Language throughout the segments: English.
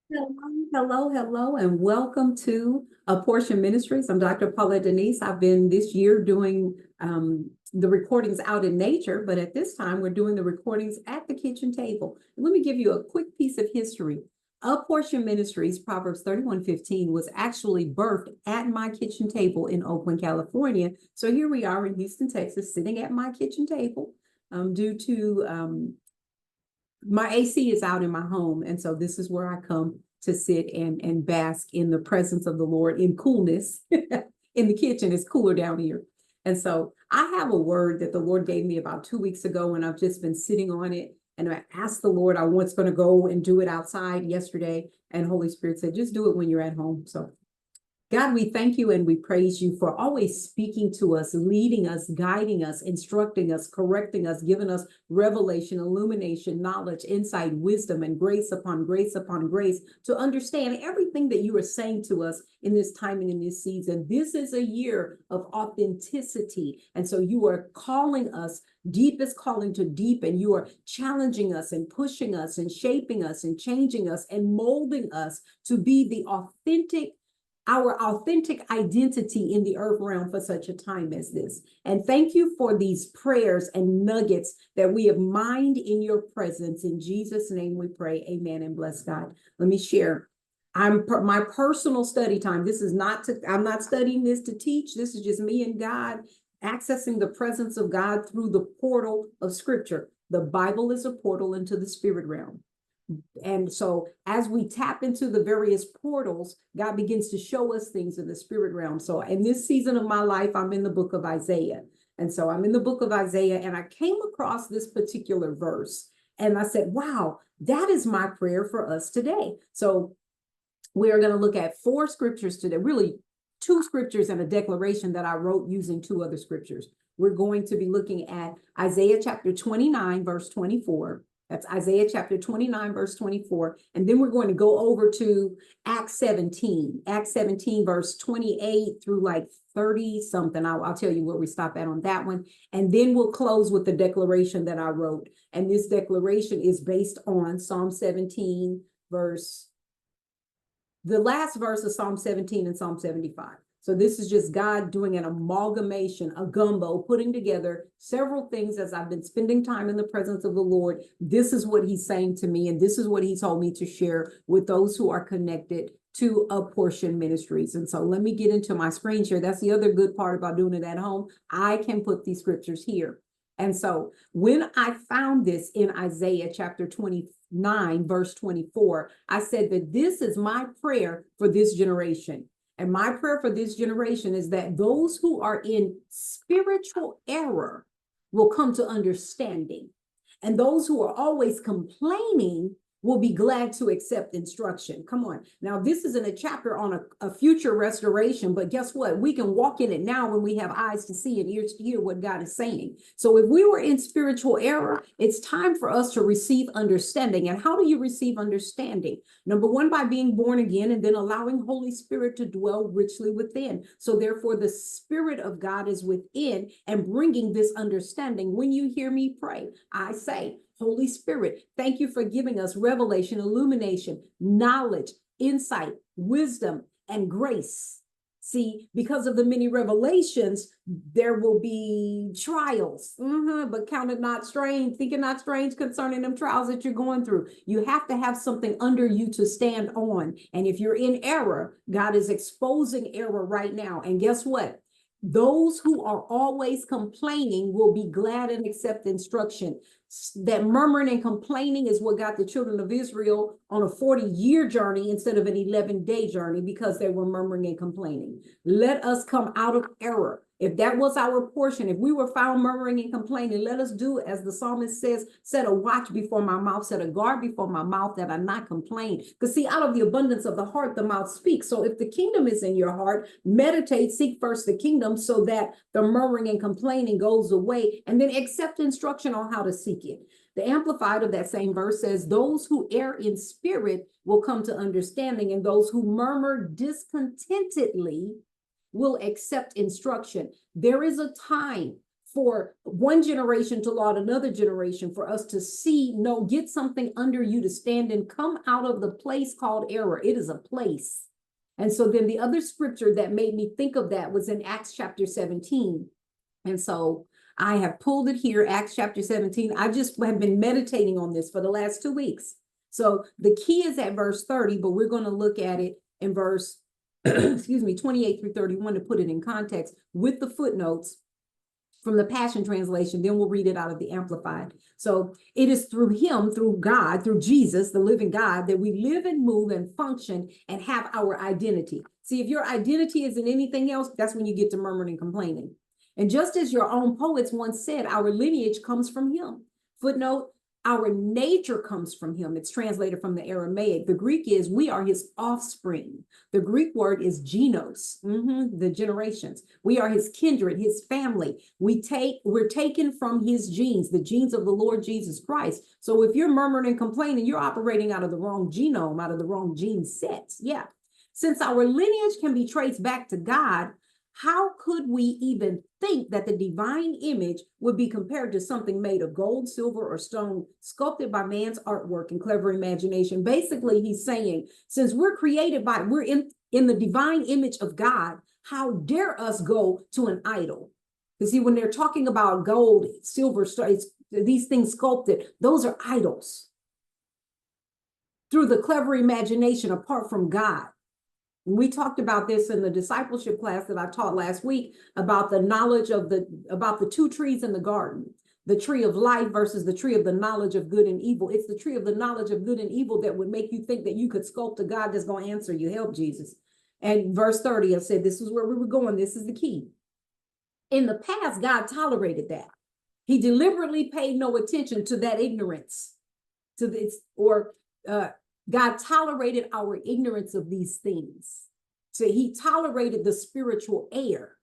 Hello, hello, and welcome to A Portion Ministries. I'm Dr. Paulette Denise. I've been this year doing the recordings out in nature, but at this time we're doing the recordings at the kitchen table. And let me give you a quick piece of history. A Portion Ministries, Proverbs 31:15, was actually birthed at my kitchen table in Oakland, California. So here we are in Houston, Texas, sitting at my kitchen table due to my AC is out in my home. And so this is where I come to sit and bask in the presence of the Lord in coolness. In the kitchen, it's cooler down here. And so I have a word that the Lord gave me about 2 weeks ago, and I've just been sitting on it. And I asked the Lord, I was going to go and do it outside yesterday. And Holy Spirit said, just do it when you're at home. So God, we thank you and we praise you for always speaking to us, leading us, guiding us, instructing us, correcting us, giving us revelation, illumination, knowledge, insight, wisdom, and grace upon grace upon grace to understand everything that you are saying to us in this timing, in this season. This is a year of authenticity. And so you are calling us, deep is calling to deep, and you are challenging us and pushing us and shaping us and changing us and molding us to be the our authentic identity in the earth realm for such a time as this. And thank you for these prayers and nuggets that we have mined in your presence. In Jesus' name we pray, amen, and bless God. Let me share. My personal study time. I'm not studying this to teach. This is just me and God accessing the presence of God through the portal of scripture. The Bible is a portal into the spirit realm. And so as we tap into the various portals, God begins to show us things in the spirit realm. So in this season of my life, I'm in the book of Isaiah. And so I'm in the book of Isaiah, and I came across this particular verse. And I said, wow, that is my prayer for us today. So we're going to look at 4 scriptures today, really 2 scriptures and a declaration that I wrote using 2 other scriptures. We're going to be looking at Isaiah chapter 29, verse 24. That's Isaiah chapter 29, verse 24. And then we're going to go over to Acts 17, verse 28 through like 30 something. I'll tell you where we stop at on that one. And then we'll close with the declaration that I wrote. And this declaration is based on Psalm 17, the last verse of Psalm 17 and Psalm 75. So this is just God doing an amalgamation, a gumbo, putting together several things as I've been spending time in the presence of the Lord. This is what he's saying to me, and this is what he told me to share with those who are connected to A Portion Ministries. And so let me get into my screen share. That's the other good part about doing it at home. I can put these scriptures here. And so when I found this in Isaiah chapter 29, verse 24, I said that this is my prayer for this generation. And my prayer for this generation is that those who are in spiritual error will come to understanding. And those who are always complaining will be glad to accept instruction. Come on. Now, this isn't a chapter on a future restoration, but guess what? We can walk in it now when we have eyes to see and ears to hear what God is saying. So if we were in spiritual error, it's time for us to receive understanding. And how do you receive understanding? Number 1, by being born again and then allowing Holy Spirit to dwell richly within. So therefore, the Spirit of God is within and bringing this understanding. When you hear me pray, I say, Holy Spirit, thank you for giving us revelation, illumination, knowledge, insight, wisdom, and grace. See, because of the many revelations, there will be trials, but count it not strange, think it not strange concerning them trials that you're going through. You have to have something under you to stand on. And if you're in error, God is exposing error right now. And guess what? Those who are always complaining will be glad and accept instruction. That murmuring and complaining is what got the children of Israel on a 40-year journey instead of an 11-day journey, because they were murmuring and complaining. Let us come out of error. If that was our portion, if we were found murmuring and complaining, let us do as the psalmist says, set a watch before my mouth, set a guard before my mouth that I not complain. Because see, out of the abundance of the heart, the mouth speaks. So if the kingdom is in your heart, meditate, seek first the kingdom so that the murmuring and complaining goes away, and then accept instruction on how to seek it. The Amplified of that same verse says, those who err in spirit will come to understanding, and those who murmur discontentedly will accept instruction. There is a time for one generation to laud another generation, for us to see, no, get something under you to stand and come out of the place called error. It is a place. And so then the other scripture that made me think of that was in Acts chapter 17. And so I have pulled it here, Acts chapter 17. I just have been meditating on this for the last 2 weeks. So the key is at verse 30, but we're going to look at it in verse, 28 through 31 to put it in context with the footnotes from the Passion Translation. Then we'll read it out of the Amplified. So it is through him, through God, through Jesus, the living God, that we live and move and function and have our identity. See, if your identity isn't anything else, that's when you get to murmuring and complaining. And just as your own poets once said, our lineage comes from him. Footnote, our nature comes from him. It's translated from the Aramaic. The Greek is, we are his offspring. The Greek word is genos, the generations. We are his kindred, his family. We're taken from his genes, the genes of the Lord Jesus Christ. So if you're murmuring and complaining, you're operating out of the wrong genome, out of the wrong gene sets. Yeah. Since our lineage can be traced back to God, how could we even think that the divine image would be compared to something made of gold, silver, or stone, sculpted by man's artwork and clever imagination? Basically, he's saying, since we're in the divine image of God, how dare us go to an idol? Because see, when they're talking about gold, silver, these things sculpted, those are idols. Through the clever imagination apart from God. We talked about this in the discipleship class that I taught last week about the knowledge of about the two trees in the garden, the tree of life versus the tree of the knowledge of good and evil. It's the tree of the knowledge of good and evil that would make you think that you could sculpt a God that's going to answer you. Help, Jesus. And verse 30, I said, this is where we were going. This is the key. In the past, God tolerated that. He deliberately paid no attention to that ignorance, to this, God tolerated our ignorance of these things. So he tolerated the spiritual error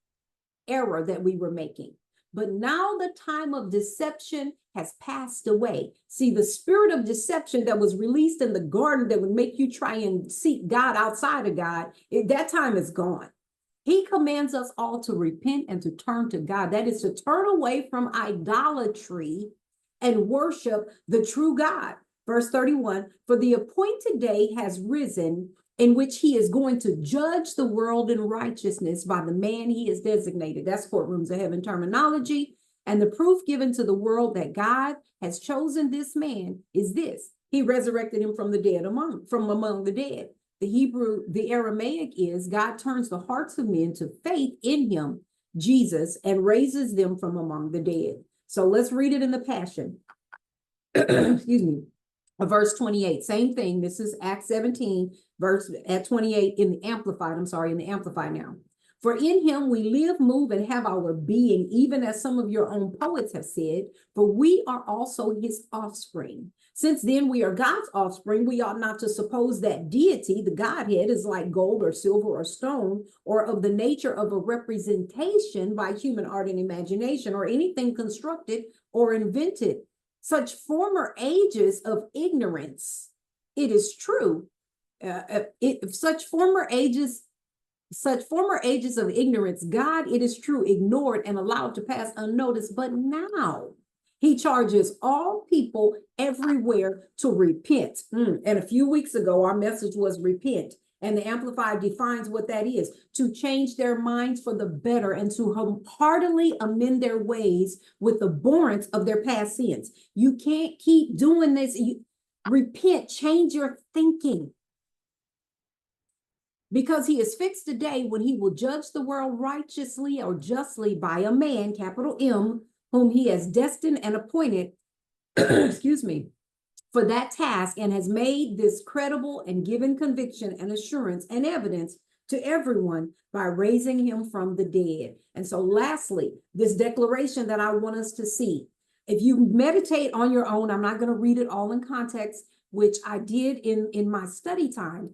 that we were making. But now the time of deception has passed away. See, the spirit of deception that was released in the garden that would make you try and seek God outside of God, that time is gone. He commands us all to repent and to turn to God. That is to turn away from idolatry and worship the true God. Verse 31, for the appointed day has risen in which he is going to judge the world in righteousness by the man he has designated. That's courtrooms of heaven terminology. And the proof given to the world that God has chosen this man is this. He resurrected him from the dead, from among the dead. The Aramaic is God turns the hearts of men to faith in him, Jesus, and raises them from among the dead. So let's read it in the Passion. Excuse me. Verse 28, same thing. This is Acts 17, verse at 28 in the Amplified. I'm sorry, in the Amplified now. For in him we live, move, and have our being, even as some of your own poets have said, for we are also his offspring. Since then we are God's offspring, we ought not to suppose that deity, the Godhead, is like gold or silver or stone, or of the nature of a representation by human art and imagination, or anything constructed or invented. Such former ages of ignorance, it is true, such former ages of ignorance, God, it is true, ignored and allowed to pass unnoticed. But now he charges all people everywhere to repent. And a few weeks ago, our message was repent. And the Amplified defines what that is: to change their minds for the better and to heartily amend their ways with abhorrence of their past sins. You can't keep doing this. Repent, change your thinking. Because he has fixed a day when he will judge the world righteously or justly by a man, capital M, whom he has destined and appointed, excuse me, for that task, and has made this credible and given conviction and assurance and evidence to everyone by raising him from the dead. And so lastly, this declaration that I want us to see, if you meditate on your own, I'm not going to read it all in context, which I did in my study time.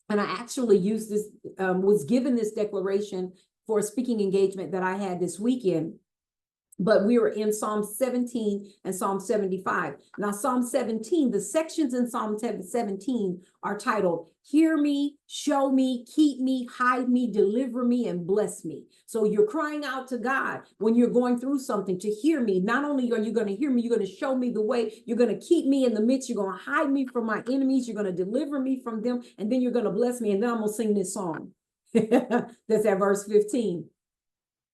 And I actually used this, was given this declaration for a speaking engagement that I had this weekend. But we were in Psalm 17 and Psalm 75. Now, Psalm 17, the sections in Psalm 17 are titled, Hear Me, Show Me, Keep Me, Hide Me, Deliver Me, and Bless Me. So you're crying out to God when you're going through something to hear me. Not only are you going to hear me, you're going to show me the way. You're going to keep me in the midst. You're going to hide me from my enemies. You're going to deliver me from them. And then you're going to bless me. And then I'm going to sing this song. That's at verse 15.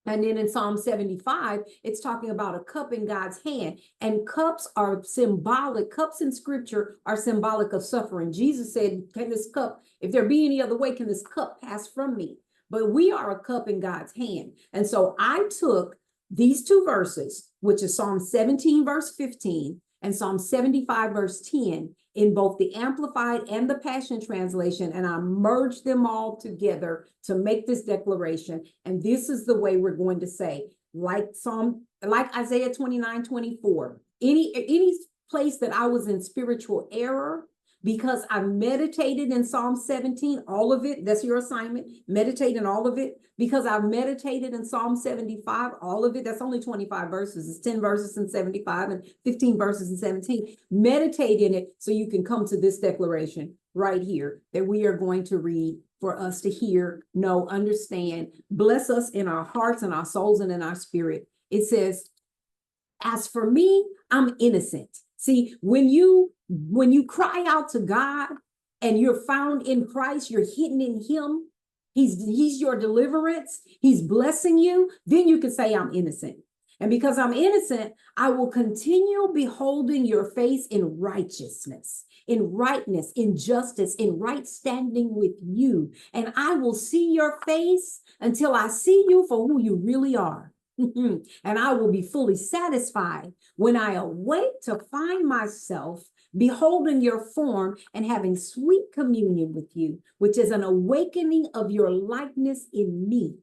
And then in Psalm 75, it's talking about a cup in God's hand. And cups are symbolic. Cups in scripture are symbolic of suffering. Jesus said, can this cup, if there be any other way, can this cup pass from me? But we are a cup in God's hand. And so I took these two verses, which is Psalm 17, verse 15, and Psalm 75, verse 10, in both the Amplified and the Passion Translation, and I merged them all together to make this declaration. And this is the way we're going to say, like Isaiah 29:24, any place that I was in spiritual error, because I meditated in Psalm 17, all of it, that's your assignment, meditate in all of it. Because I've meditated in Psalm 75, all of it, that's only 25 verses, it's 10 verses in 75 and 15 verses in 17. Meditate in it so you can come to this declaration right here that we are going to read for us to hear, know, understand, bless us in our hearts and our souls and in our spirit. It says, as for me, I'm innocent. See, when you cry out to God and you're found in Christ, you're hidden in him, he's your deliverance, he's blessing you, then you can say, I'm innocent. And because I'm innocent, I will continue beholding your face in righteousness, in rightness, in justice, in right standing with you. And I will see your face until I see you for who you really are. And I will be fully satisfied when I awake to find myself beholding your form and having sweet communion with you, which is an awakening of your likeness in me.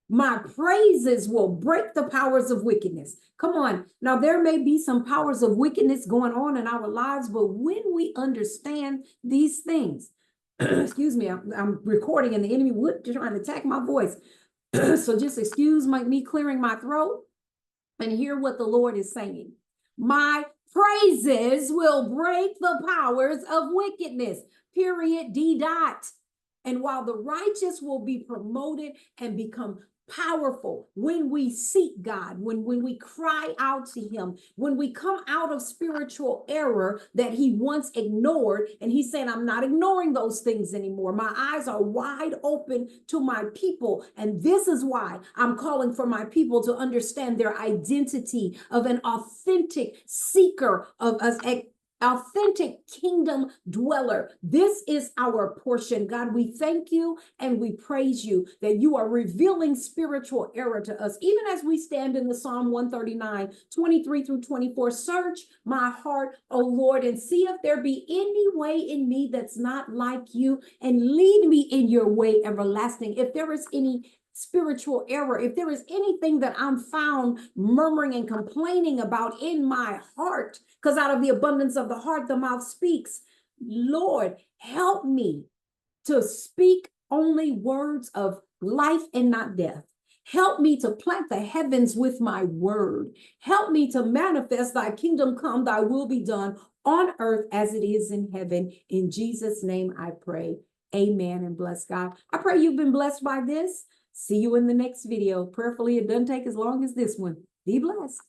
My praises will break the powers of wickedness. Come on. Now, there may be some powers of wickedness going on in our lives, but when we understand these things, excuse me, I'm recording and the enemy would try to attack my voice. So just excuse me clearing my throat and hear what the Lord is saying. My praises will break the powers of wickedness, period, D dot. And while the righteous will be promoted and become powerful when we seek God, when we cry out to him, when we come out of spiritual error that he once ignored, and he's saying, I'm not ignoring those things anymore. My eyes are wide open to my people. And this is why I'm calling for my people to understand their identity of an authentic seeker, of us, authentic kingdom dweller. This is our portion. God, we thank you and we praise you that you are revealing spiritual error to us. Even as we stand in the Psalm 139, 23 through 24, search my heart, O Lord, and see if there be any way in me that's not like you, and lead me in your way everlasting. If there is any spiritual error, if there is anything that I'm found murmuring and complaining about in my heart, because out of the abundance of the heart, the mouth speaks. Lord, help me to speak only words of life and not death. Help me to plant the heavens with my word. Help me to manifest thy kingdom come, thy will be done on earth as it is in heaven. In Jesus' name I pray. Amen and bless God. I pray you've been blessed by this. See you in the next video. Prayerfully, it doesn't take as long as this one. Be blessed.